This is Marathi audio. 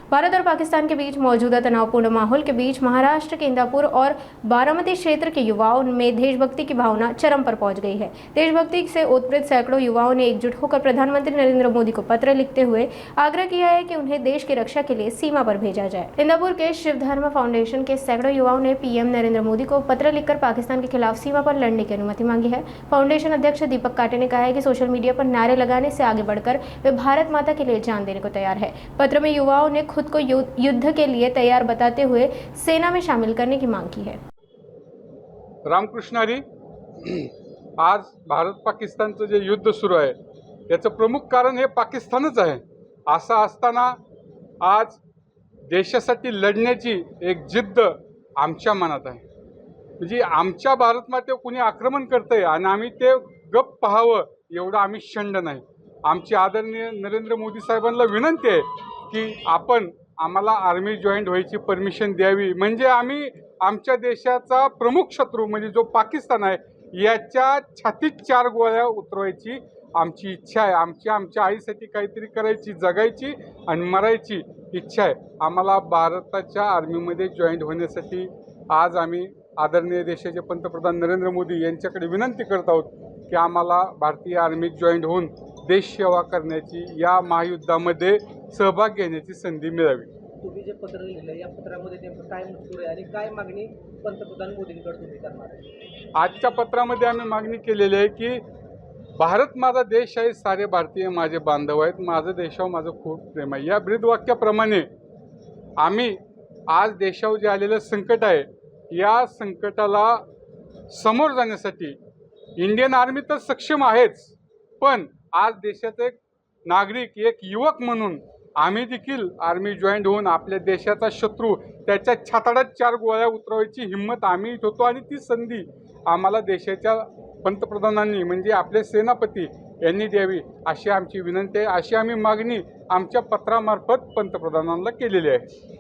भारत और पाकिस्तान के बीच मौजूदा तनावपूर्ण माहौल के बीच महाराष्ट्र के इंदापुर और बारामती क्षेत्र के युवाओं में देशभक्ति की भावना चरम पर पहुंच गई है। देशभक्ति से उत्प्रेरित सैकड़ों युवाओं ने एकजुट होकर प्रधानमंत्री नरेंद्र मोदी को पत्र लिखते हुए आग्रह किया है कि उन्हें देश की रक्षा के लिए सीमा पर भेजा जाए। इंदापुर के शिव धर्म फाउंडेशन के सैकड़ों युवाओं ने पीएम नरेंद्र मोदी को पत्र लिखकर पाकिस्तान के खिलाफ सीमा पर लड़ने की अनुमति मांगी है। फाउंडेशन अध्यक्ष दीपक काटे ने कहा है कि सोशल मीडिया पर नारे लगाने से आगे बढ़कर वे भारत माता के लिए जान देने को तैयार है। पत्र में युवाओं ने खुद को युद्ध के लिए तैयार बताते हुए सेना में शामिल करने की मांग की है। रामकृष्ण हरी, आज भारत पाकिस्तानचं जे युद्ध सुरू आहे याचं प्रमुख कारण हे पाकिस्तानच आहे। असं असताना आज देशासाठी लढण्याची एक जिद्द आमच्या मनात आहे। म्हणजे आमच्या भारत मातेवर कुणी आक्रमण करतंय आणि आम्ही ते गप्प पाहावं एवढं आम्ही शंड नाही। आमची आदरणीय नरेंद्र मोदी साहेबांना विनंती आहे की आपण आम्हाला आर्मी जॉईंट व्हायची परमिशन द्यावी, म्हणजे आम्ही आमच्या देशाचा प्रमुख शत्रू म्हणजे जो पाकिस्तान आहे याच्या छातीत 4 गोळ्या उतरवायची आमची इच्छा आहे। आमच्या आईसाठी काहीतरी करायची, जगायची आणि मरायची इच्छा आहे। आम्हाला भारताच्या आर्मीमध्ये जॉईंट होण्यासाठी आज आम्ही आदरणीय देशाचे पंतप्रधान नरेंद्र मोदी यांच्याकडे विनंती करत आहोत की आम्हाला भारतीय आर्मीत जॉईंट होऊन देश सेवा करण्याची, या महायुद्धामध्ये सहभाग घेण्याची संधी मिळावी। तुम्ही जे पत्र लिहिलं या पत्रामध्ये नेमकं काय मजकूर आहे आणि काय मागणी पंतप्रधान मोदींकडे तुम्ही करणार आहे? आजच्या पत्रामध्ये आम्ही मागणी केलेली आहे की भारत माझा देश आहे, सारे भारतीय माझे बांधव आहेत, माझं देशावर माझं खूप प्रेम आहे। या ब्रीदवाक्याप्रमाणे आम्ही आज देशावर जे आलेलं संकट आहे या संकटाला समोर जाण्यासाठी इंडियन आर्मी तर सक्षम आहेच, पण आज देशाचे एक नागरिक, एक युवक म्हणून आम्ही देखील आर्मी जॉईंट होऊन आपल्या देशाचा शत्रू त्याच्या छाताडात 4 गोळ्या उतरवायची हिंमत आम्ही होतो आणि ती संधी आम्हाला देशाच्या पंतप्रधानांनी म्हणजे आपले सेनापती यांनी द्यावी अशी आमची विनंती आहे। अशी आम्ही मागणी आमच्या पत्रामार्फत पंतप्रधानांना केलेली आहे।